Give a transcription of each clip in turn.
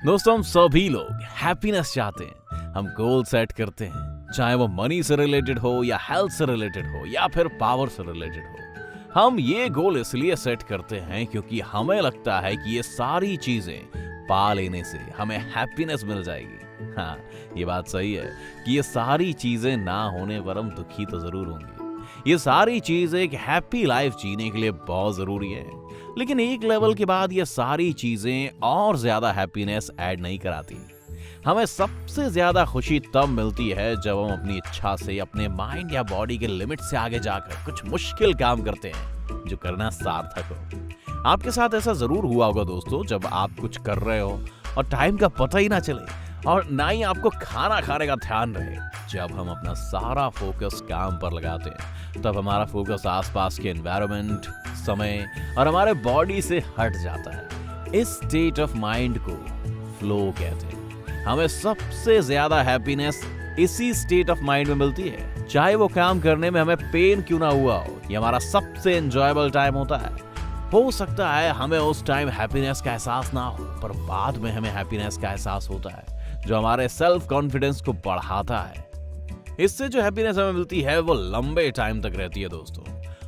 दोस्तों, हम सभी लोग हैप्पीनेस चाहते हैं। हम गोल सेट करते हैं, चाहे वो मनी से रिलेटेड हो या हेल्थ से रिलेटेड हो या फिर पावर से रिलेटेड हो। हम ये गोल इसलिए सेट करते हैं क्योंकि हमें लगता है कि ये सारी चीजें पा लेने से हमें हैप्पीनेस मिल जाएगी। हाँ, ये बात सही है कि ये सारी चीजें ना होने पर हम दुखी तो जरूर होंगे। ये सारी चीजें एक हैप्पी लाइफ जीने के लिए बहुत जरूरी है, लेकिन एक लेवल के बाद ये सारी चीजें और ज्यादा हैप्पीनेस ऐड नहीं कराती। हमें सबसे ज्यादा खुशी तब मिलती है जब हम अपनी इच्छा से अपने माइंड या बॉडी के लिमिट से आगे जाकर कुछ मुश्किल काम करते हैं जो करना सार्थक हो। आपके साथ ऐसा जरूर हुआ होगा दोस्तों, जब आप कुछ कर रहे हो और टाइम का पता ही ना चले और ना ही आपको खाना खाने का ध्यान रहे। जब हम अपना सारा फोकस काम पर लगाते हैं तब हमारा फोकस आसपास के एनवायरनमेंट, समय और हमारे बॉडी से हट जाता है। इस स्टेट ऑफ माइंड को फ्लो कहते हैं। हमें सबसे ज्यादा हैप्पीनेस इसी स्टेट ऑफ माइंड में मिलती है। चाहे वो काम करने में हमें पेन क्यों ना हुआ हो, ये हमारा सबसे एंजॉयबल टाइम होता है। हो सकता है हमें उस टाइम हैप्पीनेस का एहसास ना हो, पर बाद में हमें हैप्पीनेस का एहसास होता है जो हमारे सेल्फ कॉन्फिडेंस को बढ़ाता है। इससे जो हैप्पीनेस हमें मिलती है वो लंबे टाइम तक रहती है दोस्तों।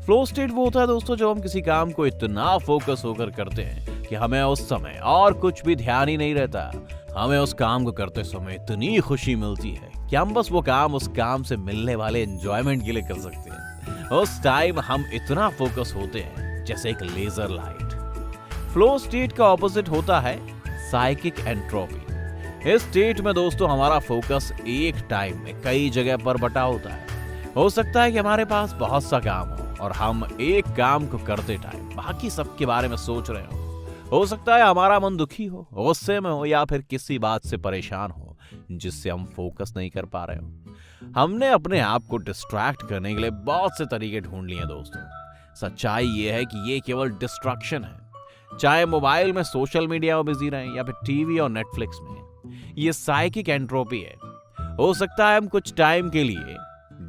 फ्लो स्टेट वो होता है दोस्तों जब हम किसी काम को इतना फोकस होकर करते हैं कि हमें उस समय और कुछ भी ध्यान ही नहीं रहता। हमें उस काम को करते समय इतनी खुशी मिलती है कि हम बस वो काम उस काम से मिलने वाले एंजॉयमेंट के लिए कर सकते हैं। उस टाइम हम इतना फोकस होते हैं जैसे एक लेजर लाइट। फ्लो स्टेट का ऑपोजिट होता है साइकिक एंट्रोपी। इस स्टेट में दोस्तों हमारा फोकस एक टाइम में कई जगह पर बटा होता है। हो सकता है कि हमारे पास बहुत सा काम हो और हम एक काम को करते टाइम बाकी सब के बारे में सोच रहे हो सकता है हमारा मन दुखी हो, गुस्से में हो या फिर किसी बात से परेशान हो जिससे हम फोकस नहीं कर पा रहे हो। हमने अपने आप को डिस्ट्रैक्ट करने के लिए बहुत से तरीके ढूंढ लिए दोस्तों। सच्चाई ये है कि ये केवल डिस्ट्रैक्शन है। चाहे मोबाइल में सोशल मीडिया में बिजी रहें या फिर टीवी और नेटफ्लिक्स में, ये साइकिक एंट्रोपी है। हो सकता है हम कुछ टाइम के लिए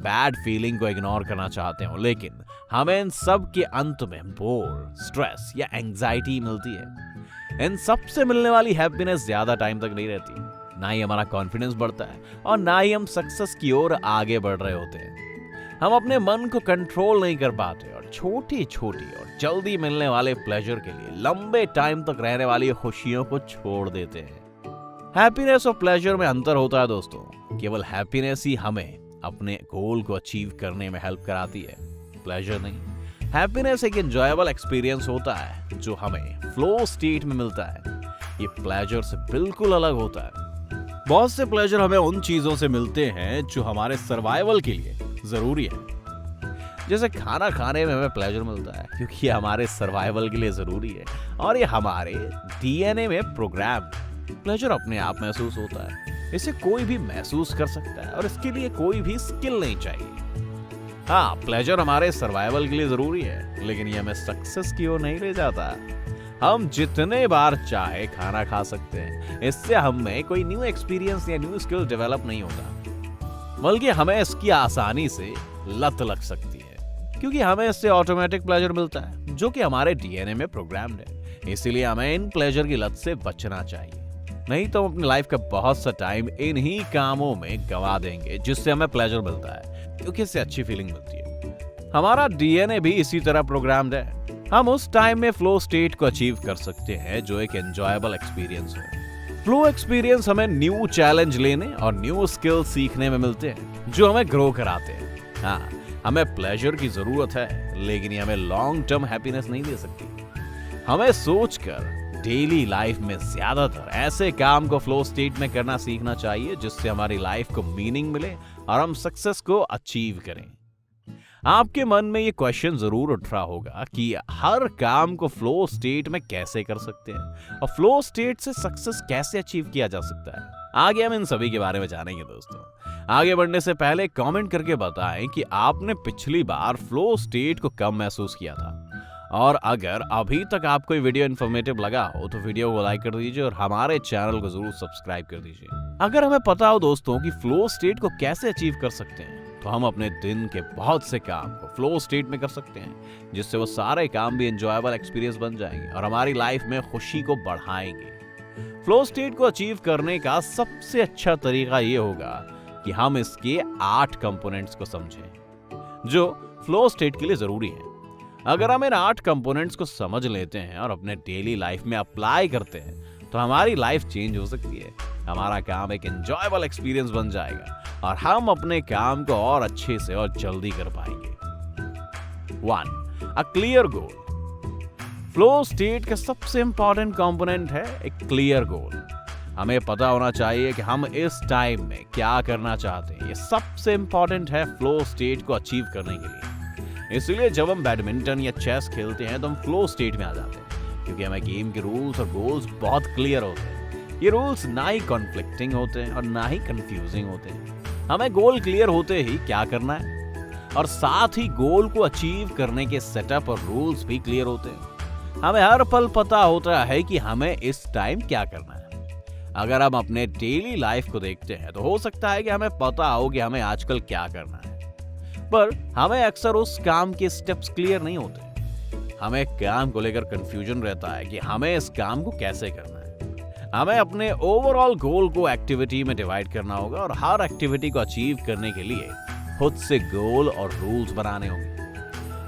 बैड फीलिंग को इग्नोर करना चाहते हो, लेकिन हमें इन सब के अंत में बोर, स्ट्रेस या एंजाइटी मिलती है। इन सब से मिलने वाली हैप्पीनेस ज्यादा टाइम तक नहीं रहती। ना ही हमारा कॉन्फिडेंस बढ़ता है और ना ही हम सक्सेस की ओर आगे बढ़ रहे होते हैं। हम अपने मन को कंट्रोल नहीं कर पाते और छोटी छोटी और जल्दी मिलने वाले प्लेजर के लिए लंबे टाइम तक रहने वाली खुशियों को छोड़ देते हैं। हैप्पीनेस और प्लेजर में अंतर होता है दोस्तों। केवल हैप्पीनेस ही हमें अपने गोल को अचीव करने में हेल्प कराती है, प्लेजर नहीं। हैप्पीनेस एक एंजॉयबल एक्सपीरियंस होता है जो हमें फ्लो स्टेट में मिलता है। ये प्लेजर से बिल्कुल अलग होता है। बहुत से प्लेजर हमें उन चीजों से मिलते हैं जो हमारे सर्वाइवल के लिए जरूरी है। जैसे खाना खाने में हमें प्लेजर मिलता है क्योंकि ये हमारे सर्वाइवल के लिए जरूरी है और ये हमारे डीएनए में प्रोग्राम। प्लेजर अपने आप महसूस होता है, इसे कोई भी महसूस कर सकता है और इसके लिए कोई भी स्किल नहीं चाहिए। हाँ, प्लेजर हमारे सर्वाइवल के लिए जरूरी है, लेकिन ये हमें सक्सेस की ओर नहीं ले जाता। हम जितने बार चाहे खाना खा सकते हैं, इससे हमें कोई न्यू एक्सपीरियंस या न्यू स्किल डेवलप नहीं होता, बल्कि हमें इसकी आसानी से लत लग सकती है क्योंकि हमें इससे ऑटोमेटिक प्लेजर मिलता है जो कि हमारे डीएनए में प्रोग्राम्ड है। इसीलिए हमें इन प्लेजर की लत से बचना चाहिए, नहीं तो हम अपनी लाइफ का बहुत सा टाइम इन्हीं कामों में गंवा देंगे जिससे हमें प्लेजर मिलता है क्योंकि इससे अच्छी फीलिंग मिलती है। हमारा डीएनए भी इसी तरह प्रोग्राम्ड है। हम उस टाइम में फ्लो स्टेट को अचीव कर सकते हैं जो एक एंजॉयबल एक्सपीरियंस हो। फ्लो एक्सपीरियंस हमें न्यू चैलेंज लेने और न्यू स्किल सीखने में मिलते हैं जो हमें ग्रो कराते हैं। हाँ, हमें प्लेजर की जरूरत है, लेकिन ये हमें लॉन्ग टर्म हैप्पीनेस नहीं दे सकती। हमें सोचकर डेली लाइफ में ज्यादातर ऐसे काम को फ्लो स्टेट में करना सीखना चाहिए जिससे हमारी लाइफ को मीनिंग मिले और हम सक्सेस को अचीव करें। आपके मन में ये क्वेश्चन जरूर उठ रहा होगा कि हर काम को फ्लो स्टेट में कैसे कर सकते हैं और फ्लो स्टेट से सक्सेस कैसे अचीव किया जा सकता है। आगे हम इन सभी के बारे में जानेंगे दोस्तों। आगे बढ़ने से पहले कमेंट करके बताएं कि आपने पिछली बार फ्लो स्टेट को कब महसूस किया था, और अगर अभी तक आपको ये वीडियो इन्फॉर्मेटिव लगा हो तो वीडियो को लाइक कर दीजिए और हमारे चैनल को जरूर सब्सक्राइब कर दीजिए। अगर हमें पता हो दोस्तों कि फ्लो स्टेट को कैसे अचीव कर सकते हैं तो हम अपने दिन के बहुत से काम को फ्लो स्टेट में कर सकते हैं, जिससे वो सारे काम भी एंजॉयबल एक्सपीरियंस बन जाएंगे और हमारी लाइफ में खुशी को बढ़ाएंगे। फ्लो स्टेट को अचीव करने का सबसे अच्छा तरीका ये होगा कि हम इसके 8 कंपोनेंट्स को समझें जो फ्लो स्टेट के लिए जरूरी है। अगर हम इन 8 कंपोनेंट्स को समझ लेते हैं और अपने डेली लाइफ में अप्लाई करते हैं तो हमारी लाइफ चेंज हो सकती है। हमारा काम एक एंजॉयबल एक्सपीरियंस बन जाएगा और हम अपने काम को और अच्छे से और जल्दी कर पाएंगे। 1. A clear goal. Flow state का सबसे इंपॉर्टेंट कंपोनेंट है एक क्लियर गोल। हमें पता होना चाहिए कि हम इस टाइम में क्या करना चाहते हैं। ये सबसे इंपॉर्टेंट है फ्लो स्टेट को अचीव करने के लिए। इसलिए जब हम बैडमिंटन या चेस खेलते हैं तो हम फ्लो स्टेट में आ जाते हैं, क्योंकि हमें गेम के रूल्स और गोल्स बहुत क्लियर होते हैं। ये रूल्स ना ही कॉन्फ्लिक्टिंग होते हैं और ना ही कंफ्यूजिंग होते हैं। हमें गोल क्लियर होते ही क्या करना है और साथ ही गोल को अचीव करने के सेटअप और रूल्स भी क्लियर होते हैं। हमें हर पल पता होता है कि हमें इस टाइम क्या करना है। अगर हम अपने डेली लाइफ को देखते हैं तो हो सकता है कि हमें पता हो कि हमें आजकल क्या करना है, पर हमें अक्सर उस काम के स्टेप्स क्लियर नहीं होते। हमें काम को लेकर कंफ्यूजन रहता है कि हमें इस काम को कैसे करना है। हमें अपने ओवरऑल गोल को एक्टिविटी में डिवाइड करना होगा और हर एक्टिविटी को अचीव करने के लिए खुद से गोल और रूल्स बनाने होंगे।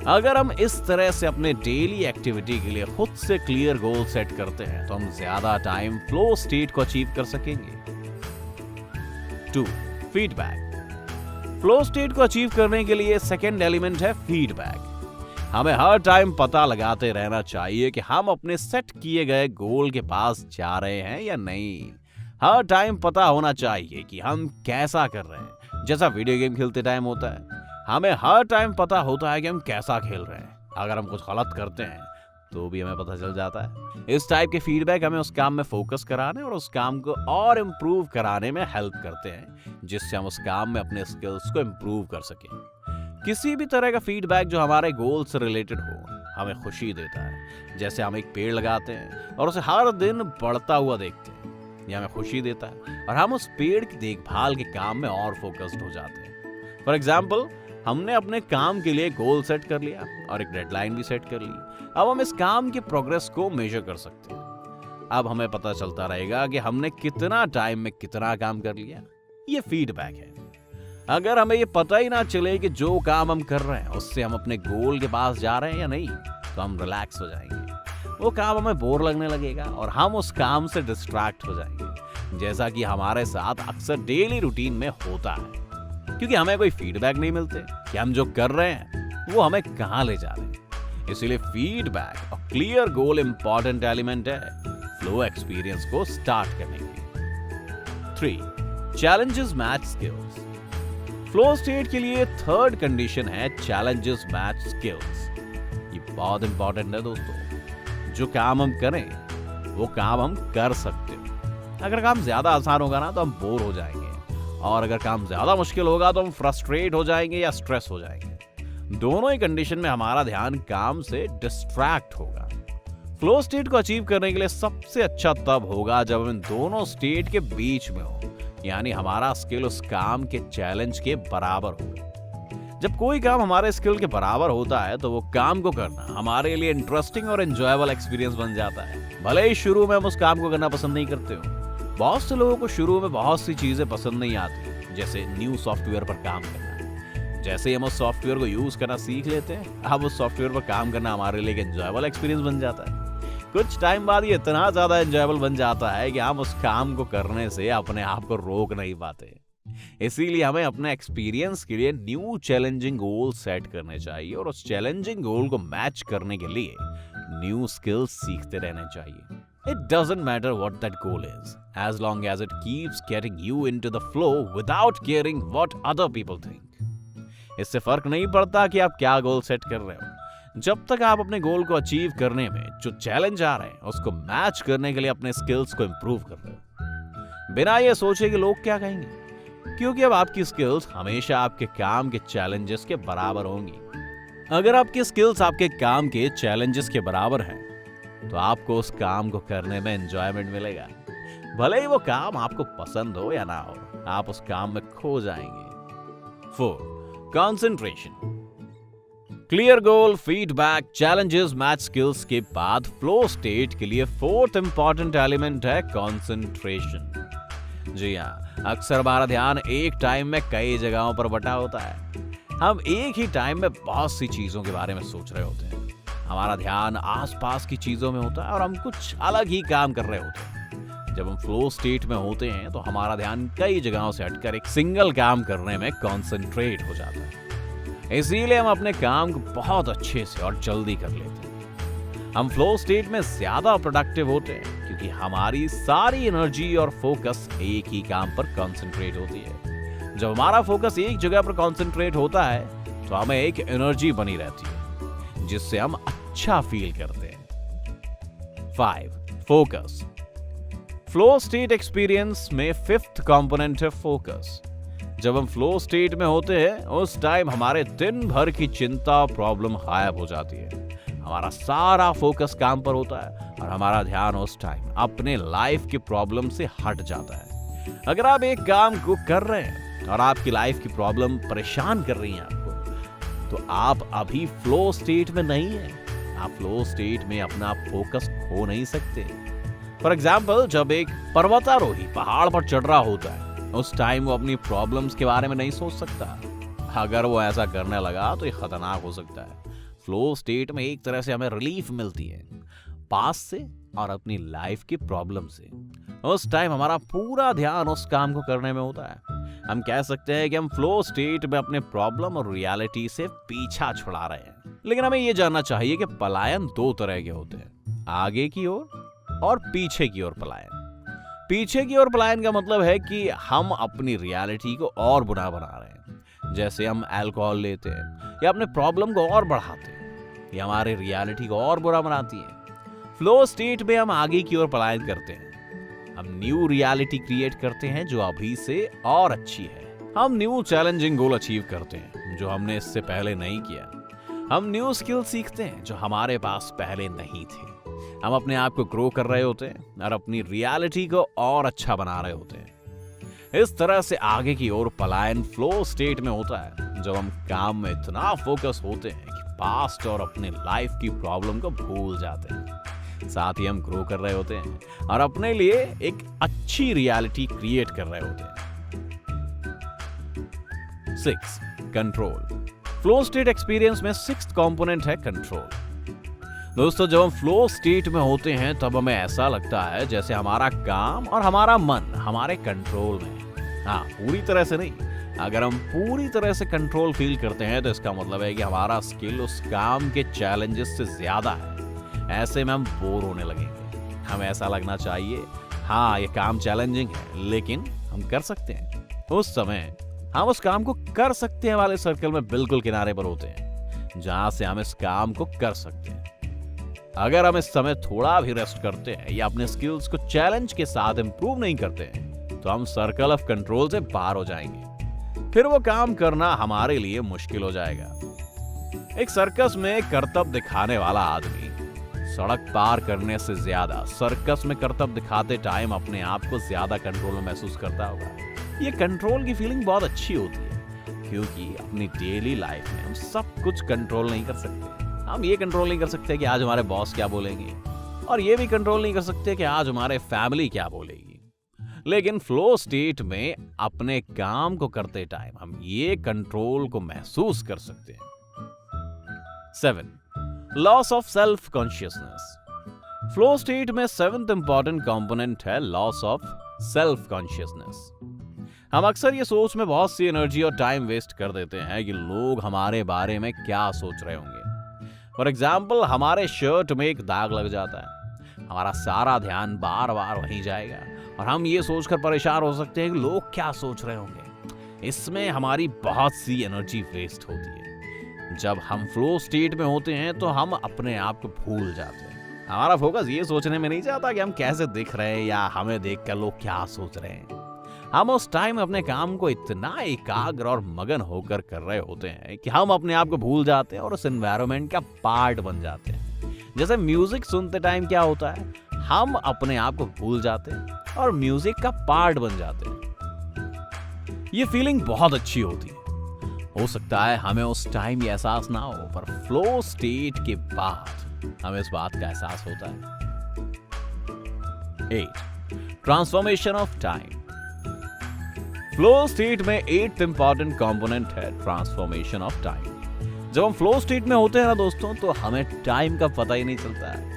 अगर हम इस तरह से अपने डेली एक्टिविटी के लिए खुद से क्लियर गोल सेट करते हैं तो हम ज्यादा टाइम फ्लो स्टेट को अचीव कर सकेंगे। 2. फीडबैक। फ्लो स्टेट को अचीव करने के लिए सेकेंड एलिमेंट है फीडबैक। हमें हर टाइम पता लगाते रहना चाहिए कि हम अपने सेट किए गए गोल के पास जा रहे हैं या नहीं। हर टाइम पता होना चाहिए कि हम कैसा कर रहे हैं। जैसा वीडियो गेम खेलते टाइम होता है, हमें हर टाइम पता होता है कि हम कैसा खेल रहे हैं। अगर हम कुछ गलत करते हैं तो भी हमें पता चल जाता है। इस टाइप के फीडबैक हमें उस काम में फोकस कराने और उस काम को और इम्प्रूव कराने में हेल्प करते हैं, जिससे हम उस काम में अपने स्किल्स को इम्प्रूव कर सकें। किसी भी तरह का फीडबैक जो हमारे गोल से रिलेटेड हो हमें खुशी देता है। जैसे हम एक पेड़ लगाते हैं और उसे हर दिन बढ़ता हुआ देखते हैं, यह हमें खुशी देता है और हम उस पेड़ की देखभाल के काम में और फोकस्ड हो जाते हैं। फॉर एग्जाम्पल, हमने अपने काम के लिए गोल सेट कर लिया और एक डेडलाइन भी सेट कर ली। अब हम इस काम की प्रोग्रेस को मेजर कर सकते हैं। अब हमें पता चलता रहेगा कि हमने कितना टाइम में कितना काम कर लिया। ये फीडबैक है। अगर हमें ये पता ही ना चले कि जो काम हम कर रहे हैं उससे हम अपने गोल के पास जा रहे हैं या नहीं, तो हम रिलैक्स हो जाएंगे। वो काम हमें बोर लगने लगेगा और हम उस काम से डिस्ट्रैक्ट हो जाएंगे, जैसा कि हमारे साथ अक्सर डेली रूटीन में होता है, क्योंकि हमें कोई फीडबैक नहीं मिलते कि हम जो कर रहे हैं वो हमें कहां ले जा रहे हैं। इसलिए फीडबैक और क्लियर गोल इंपॉर्टेंट एलिमेंट है फ्लो एक्सपीरियंस को स्टार्ट करने के लिए। 3. Challenges match skills. Flow state के लिए थर्ड कंडीशन है चैलेंजेस मैच स्किल्स। ये बहुत इंपॉर्टेंट है दोस्तों। जो काम हम करें वो काम हम कर सकते हो। अगर काम ज्यादा आसान होगा ना तो हम बोर हो जाएंगे, और अगर काम ज्यादा मुश्किल होगा तो हम फ्रस्ट्रेट हो जाएंगे या स्ट्रेस हो जाएंगे। दोनों ही कंडीशन में हमारा ध्यान काम से डिस्ट्रैक्ट होगा। फ्लो स्टेट को अचीव करने के लिए सबसे अच्छा तब होगा जब हम इन दोनों स्टेट के बीच में हो, यानी हमारा स्किल उस काम के चैलेंज के बराबर हो। जब कोई काम हमारे स्किल के बराबर होता है तो वो काम को करना हमारे लिए इंटरेस्टिंग और एंजॉयबल एक्सपीरियंस बन जाता है। भले ही शुरू में हम उस काम को करना पसंद नहीं करते हो। बहुत से लोगों को शुरू में बहुत सी चीजें पसंद नहीं आती, जैसे न्यू सॉफ्टवेयर पर काम करना। जैसे ही हम उस सॉफ्टवेयर को यूज करना सीख लेते हैं, अब उस सॉफ्टवेयर पर काम करना हमारे लिए एक एंजॉयबल एक्सपीरियंस बन जाता है। कुछ टाइम बाद ये इतना ज्यादा एंजॉयबल बन जाता है कि हम उस काम को करने से अपने आप को रोक नहीं पाते। इसीलिए हमें अपने एक्सपीरियंस के लिए न्यू चैलेंजिंग गोल सेट करने चाहिए और उस चैलेंजिंग गोल को मैच करने के लिए न्यू स्किल्स सीखते रहने चाहिए। It doesn't matter what that goal is, as long as it keeps getting you into the flow without caring what other people think. इससे फर्क नहीं पड़ता कि आप क्या गोल सेट कर रहे हो, जब तक आप अपने गोल को अचीव करने में जो चैलेंज आ रहे हैं उसको मैच करने के लिए अपने स्किल्स को इम्प्रूव कर रहे हो, बिना ये सोचे कि लोग क्या कहेंगे, क्योंकि अब आपकी स्किल्स हमेशा आपके काम के चैलेंजेस के बराबर होंगी। अगर आपकी स्किल्स आपके काम के चैलेंजेस के बराबर हैं तो आपको उस काम को करने में एंजॉयमेंट मिलेगा। भले ही वो काम आपको पसंद हो या ना हो, आप उस काम में खो जाएंगे। 4. Concentration. Clear goal, feedback, challenges, match skills के बाद फ्लो स्टेट के लिए फोर्थ इंपॉर्टेंट एलिमेंट है कंसंट्रेशन। जी हाँ, अक्सर हमारा ध्यान एक टाइम में कई जगहों पर बटा होता है। हम एक ही टाइम में बहुत सी चीजों के बारे में सोच रहे होते हैं। हमारा ध्यान आसपास की चीजों में होता है और हम कुछ अलग ही काम कर रहे होते हैं। जब हम फ्लो स्टेट में होते हैं तो हमारा ध्यान कई जगहों से हटकर एक सिंगल काम करने में कॉन्सेंट्रेट हो जाता है। इसीलिए हम अपने काम को बहुत अच्छे से और जल्दी कर लेते हैं। हम फ्लो स्टेट में ज्यादा प्रोडक्टिव होते हैं क्योंकि हमारी सारी एनर्जी और फोकस एक ही काम पर कॉन्सेंट्रेट होती है। जब हमारा फोकस एक जगह पर कॉन्सेंट्रेट होता है तो हमें एक एनर्जी बनी रहती है जिससे हम अच्छा फील करते हैं। 5. फोकस। फ्लो स्टेट एक्सपीरियंस में फिफ्थ कंपोनेंट है फोकस। जब हम फ्लो स्टेट में होते हैं उस टाइम हमारे दिन भर की चिंता प्रॉब्लम गायब हो जाती है। हमारा सारा फोकस काम पर होता है और हमारा ध्यान उस टाइम अपने लाइफ की प्रॉब्लम से हट जाता है। अगर आप एक काम को कर रहे हैं और आपकी लाइफ की प्रॉब्लम परेशान कर रही है आपको, तो आप अभी फ्लो स्टेट में नहीं है। आप फ्लो स्टेट में अपना फोकस खो नहीं सकते। फॉर एग्जाम्पल, जब एक पर्वतारोही पहाड़ पर चढ़ रहा होता है उस टाइम वो अपनी प्रॉब्लम्स के बारे में नहीं सोच सकता। अगर वो ऐसा करने लगा तो ये खतरनाक हो सकता है। फ्लो स्टेट में एक तरह से हमें रिलीफ मिलती है पास्ट से और अपनी लाइफ की प्रॉब्लम से। उस टाइम हमारा पूरा ध्यान उस काम को करने में होता है। हम कह सकते हैं कि हम फ्लो स्टेट में अपने प्रॉब्लम और रियलिटी से पीछा छुड़ा रहे हैं। लेकिन हमें यह जानना चाहिए कि पलायन दो तरह के होते हैं, आगे की ओर और पीछे की ओर पलायन। पीछे की ओर पलायन का मतलब है कि हम अपनी रियलिटी को और बुरा बना रहे हैं। जैसे हम अल्कोहल लेते हैं या अपने प्रॉब्लम को और बढ़ाते हैं, ये हमारे रियलिटी को और बुरा बनाती है। फ्लो स्टेट में हम आगे की ओर पलायन करते हैं। हम न्यू रियलिटी क्रिएट करते हैं जो अभी से और अच्छी है। हम न्यू चैलेंजिंग गोल अचीव करते हैं जो हमने इससे पहले नहीं किया। हम न्यू स्किल सीखते हैं जो हमारे पास पहले नहीं थे। हम अपने आप को ग्रो कर रहे होते हैं और अपनी रियलिटी को और अच्छा बना रहे होते हैं। इस तरह से आगे की ओर पलायन फ्लो स्टेट में होता है जब हम काम में इतना फोकस होते हैं कि पास्ट और अपने लाइफ की प्रॉब्लम को भूल जाते हैं। साथ ही हम ग्रो कर रहे होते हैं और अपने लिए एक अच्छी रियलिटी क्रिएट कर रहे होते हैं। 6. कंट्रोल। फ्लो स्टेट एक्सपीरियंस में सिक्स्थ कंपोनेंट है कंट्रोल। दोस्तों, जब हम फ्लो स्टेट में होते हैं तब हमें ऐसा लगता है जैसे हमारा काम और हमारा मन हमारे कंट्रोल में है। हाँ, पूरी तरह से नहीं। अगर हम पूरी तरह से कंट्रोल फील करते हैं तो इसका मतलब है कि हमारा स्किल उस काम के चैलेंजेस से ज्यादा है। ऐसे में हम बोर होने लगेंगे। हमें ऐसा लगना चाहिए, हाँ ये काम चैलेंजिंग है लेकिन हम कर सकते हैं। उस समय हम उस काम को कर सकते हैं वाले सर्कल में बिल्कुल किनारे पर होते हैं जहां से हम इस काम को कर सकते हैं। अगर हम इस समय थोड़ा भी रेस्ट करते हैं या अपने स्किल्स को चैलेंज के साथ इंप्रूव नहीं करते हैं तो हम सर्कल ऑफ कंट्रोल से बाहर हो जाएंगे। फिर वो काम करना हमारे लिए मुश्किल हो जाएगा। एक सर्कस में करतब दिखाने वाला आदमी सड़क पार करने से ज्यादा सर्कस में करतब दिखाते टाइम अपने आप को ज्यादा कंट्रोल में महसूस करता होगा। ये कंट्रोल की फीलिंग बहुत अच्छी होती है क्योंकि अपनी डेली लाइफ में हम सब कुछ कंट्रोल नहीं कर सकते। हम ये कंट्रोल नहीं कर सकते कि आज हमारे बॉस क्या बोलेंगे और ये भी कंट्रोल नहीं कर सकते कि आज हमारे फैमिली क्या बोलेगी। लेकिन फ्लो स्टेट में अपने काम को करते टाइम हम ये कंट्रोल को महसूस कर सकते हैं। 7. Loss of self consciousness. Flow state में 7th इंपॉर्टेंट कंपोनेंट है लॉस ऑफ सेल्फ कॉन्शियसनेस। हम अक्सर ये सोच में बहुत सी एनर्जी और टाइम वेस्ट कर देते हैं कि लोग हमारे बारे में क्या सोच रहे होंगे। फॉर एग्जाम्पल, हमारे शर्ट में एक दाग लग जाता है, हमारा सारा ध्यान बार बार वहीं जाएगा और हम ये सोचकर परेशान हो सकते हैं कि लोग क्या सोच रहे होंगे। इसमें हमारी बहुत सी एनर्जी वेस्ट होती है। जब हम फ्लो स्टेट में होते हैं तो हम अपने आप को भूल जाते हैं। हमारा फोकस ये सोचने में नहीं जाता कि हम कैसे दिख रहे हैं या हमें देखकर लोग क्या सोच रहे हैं। हम उस टाइम अपने काम को इतना एकाग्र और मगन होकर कर रहे होते हैं कि हम अपने आप को भूल जाते हैं और उस एनवायरनमेंट का पार्ट बन जाते हैं। जैसे म्यूजिक सुनते टाइम क्या होता है, हम अपने आप को भूल जाते हैं और म्यूजिक का पार्ट बन जाते हैं। ये फीलिंग बहुत अच्छी होती है। हो सकता है हमें उस टाइम ये एहसास ना हो, पर फ्लो स्टेट के बाद हमें इस बात का एहसास होता है। 8. Transformation of time. Flow state में 8th इंपॉर्टेंट कंपोनेंट है ट्रांसफॉर्मेशन ऑफ टाइम। जब हम फ्लो स्टेट में होते हैं ना दोस्तों, तो हमें टाइम का पता ही नहीं चलता है।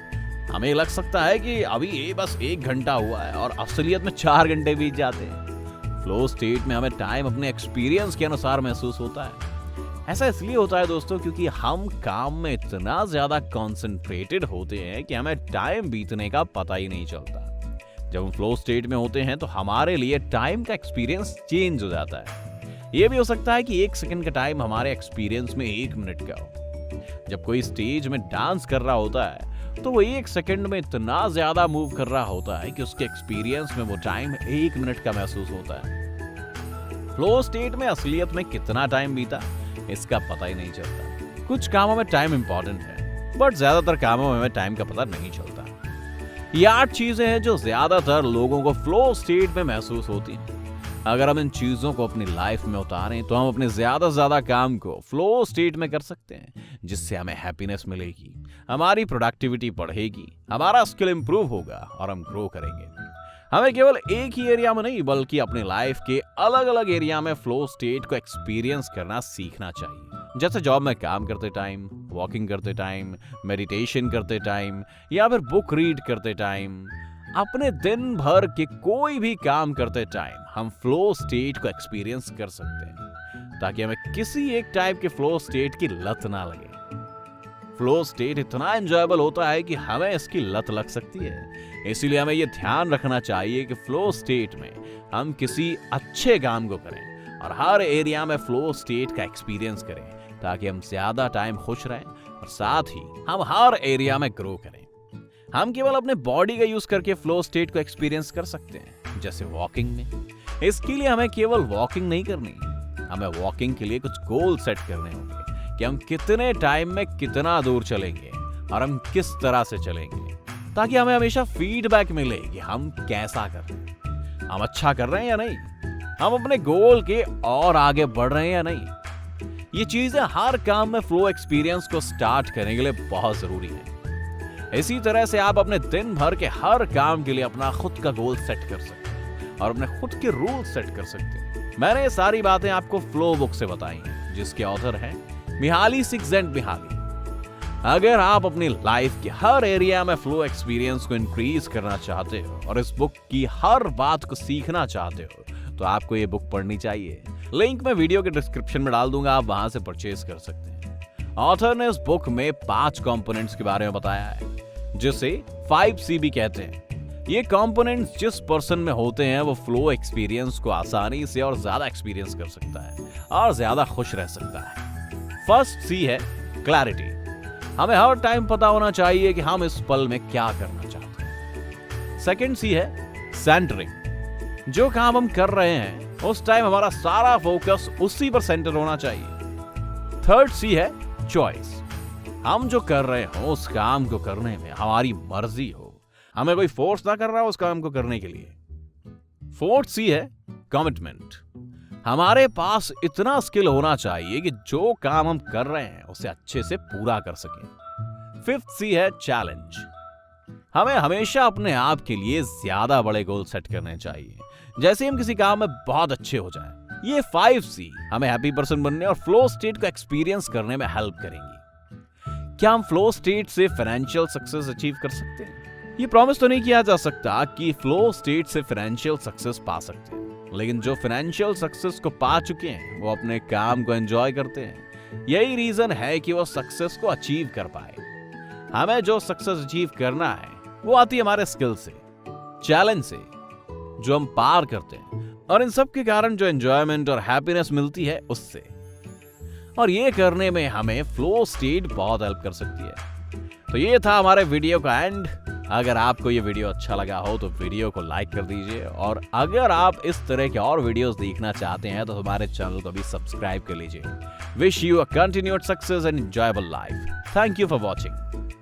हमें लग सकता है कि अभी ये बस 1 घंटा हुआ है और असलियत में 4 घंटे बीत जाते हैं। फ्लो स्टेट में हमें टाइम अपने एक्सपीरियंस के अनुसार महसूस होता है। ऐसा इसलिए होता है दोस्तों क्योंकि हम काम में इतना ज्यादा कॉन्सेंट्रेटेड होते हैं कि हमें टाइम बीतने का पता ही नहीं चलता। जब हम फ्लो स्टेट में होते हैं तो हमारे लिए टाइम का एक्सपीरियंस चेंज हो जाता है। यह भी हो सकता है कि 1 सेकंड का टाइम हमारे एक्सपीरियंस में 1 मिनट का हो। जब कोई स्टेज में डांस कर रहा होता है तो वो 1 सेकंड में इतना ज्यादा मूव कर रहा होता है कि उसके एक्सपीरियंस में वो टाइम 1 मिनट का महसूस होता है। फ्लो स्टेट में असलियत में कितना टाइम बीता इसका पता ही नहीं चलता। कुछ कामों में टाइम इंपॉर्टेंट है, बट ज्यादातर कामों में हमें टाइम का पता नहीं चलता। ये 8 चीजें हैं जो ज्यादातर लोगों को फ्लो स्टेट में महसूस होती हैं। अगर हम इन चीजों को अपनी लाइफ में उतारें तो हम अपने ज्यादा से ज्यादा काम को फ्लो स्टेट में कर सकते हैं, जिससे हमें हैप्पीनेस मिलेगी, हमारी प्रोडक्टिविटी बढ़ेगी, हमारा स्किल इंप्रूव होगा और हम ग्रो करेंगे। हमें केवल एक ही एरिया में नहीं बल्कि अपने लाइफ के अलग अलग एरिया में फ्लो स्टेट को एक्सपीरियंस करना सीखना चाहिए। जैसे जॉब में काम करते टाइम, वॉकिंग करते टाइम, मेडिटेशन करते टाइम या फिर बुक रीड करते टाइम, अपने दिन भर के कोई भी काम करते टाइम हम फ्लो स्टेट को एक्सपीरियंस कर सकते हैं, ताकि हमें किसी एक टाइप के फ्लो स्टेट की लत ना लगे। फ्लो स्टेट इतना एंजॉयबल होता है कि हमें इसकी लत लग सकती है। इसीलिए हमें यह ध्यान रखना चाहिए कि फ्लो स्टेट में हम किसी अच्छे काम को करें और हर एरिया में फ्लो स्टेट का एक्सपीरियंस करें, ताकि हम ज्यादा टाइम खुश रहें और साथ ही हम हर एरिया में ग्रो करें। हम केवल अपने बॉडी का यूज करके फ्लो स्टेट को एक्सपीरियंस कर सकते हैं, जैसे वॉकिंग में। इसके लिए हमें केवल वॉकिंग नहीं करनी, हमें वॉकिंग के लिए कुछ गोल सेट करने होंगे कि हम कितने टाइम में कितना दूर चलेंगे और हम किस तरह से चलेंगे, ताकि हमें हमेशा फीडबैक मिले कि हम कैसा कर रहे हैं, हम अच्छा कर रहे हैं या नहीं, हम अपने गोल के और आगे बढ़ रहे हैं या नहीं। ये चीजें हर काम में फ्लो एक्सपीरियंस को स्टार्ट करने के लिए बहुत जरूरी है। इसी तरह से आप अपने दिन भर के हर काम के लिए अपना खुद का गोल सेट कर सकते हैं और अपने खुद के रूल सेट कर सकते हैं। मैंने ये सारी बातें आपको फ्लो बुक से बताई हैं, जिसके ऑथर हैं मिहाली सिक्सजेंटमिहाली। अगर आप अपनी लाइफ के हर एरिया में फ्लो एक्सपीरियंस को इंक्रीज करना चाहते हो और इस बुक की हर बात को सीखना चाहते हो, तो आपको ये बुक पढ़नी चाहिए। लिंक मैं वीडियो के डिस्क्रिप्शन में डाल दूंगा, आप वहां से परचेज कर सकते हैं। ऑथर ने इस बुक में 5 कंपोनेंट्स के बारे में बताया है, जिसे 5C भी कहते हैं। ये कंपोनेंट्स जिस पर्सन में होते हैं वो फ्लो एक्सपीरियंस को आसानी से और ज्यादा एक्सपीरियंस कर सकता है और ज्यादा खुश रह सकता है। फर्स्ट C है क्लैरिटी। हमें हर टाइम पता होना चाहिए कि हम इस पल में क्या करना चाहते हैं। सेकंड C है सेंटरिंग। जो काम हम कर रहे हैं उस टाइम हमारा सारा फोकस उसी पर सेंटर होना चाहिए। थर्ड C है चॉइस। हम जो कर रहे हो उस काम को करने में हमारी मर्जी हो, हमें कोई फोर्स ना कर रहा हो उस काम को करने के लिए। फोर्थ C है कमिटमेंट। हमारे पास इतना स्किल होना चाहिए कि जो काम हम कर रहे हैं उसे अच्छे से पूरा कर सकें। फिफ्थ C है चैलेंज। हमें हमेशा अपने आप के लिए ज्यादा बड़े गोल सेट करने चाहिए, जैसे हम किसी काम में बहुत अच्छे हो जाएं। ये 5C हमें हैप्पी पर्सन बनने और फ्लो स्टेट को एक्सपीरियंस करने में हेल्प करेंगी। क्या हम फ्लो स्टेट से फाइनेंशियल सक्सेस अचीव कर सकते हैं? ये प्रॉमिस तो नहीं किया जा सकता कि फ्लो स्टेट से फाइनेंशियल सक्सेस पा सकते हैं, लेकिन जो फाइनेंशियल सक्सेस को पा चुके हैं वो अपने काम को एंजॉय करते हैं। यही रीजन है कि वो सक्सेस को अचीव कर पाए। हमें जो सक्सेस अचीव करना है वो आती है हमारे स्किल से, चैलेंज से, जो हम पार करते हैं, और इन सब के कारण जो एंजॉयमेंट और हैप्पीनेस मिलती है उससे। और ये करने में हमें फ्लो स्टेट बहुत हेल्प कर सकती है। तो ये था हमारे वीडियो का एंड। अगर आपको ये वीडियो अच्छा लगा हो तो वीडियो को लाइक कर दीजिए, और अगर आप इस तरह के और वीडियोस देखना चाहते हैं तो हमारे चैनल को भी सब्सक्राइब कर लीजिए। Wish you a continued success and enjoyable life. Thank you for watching.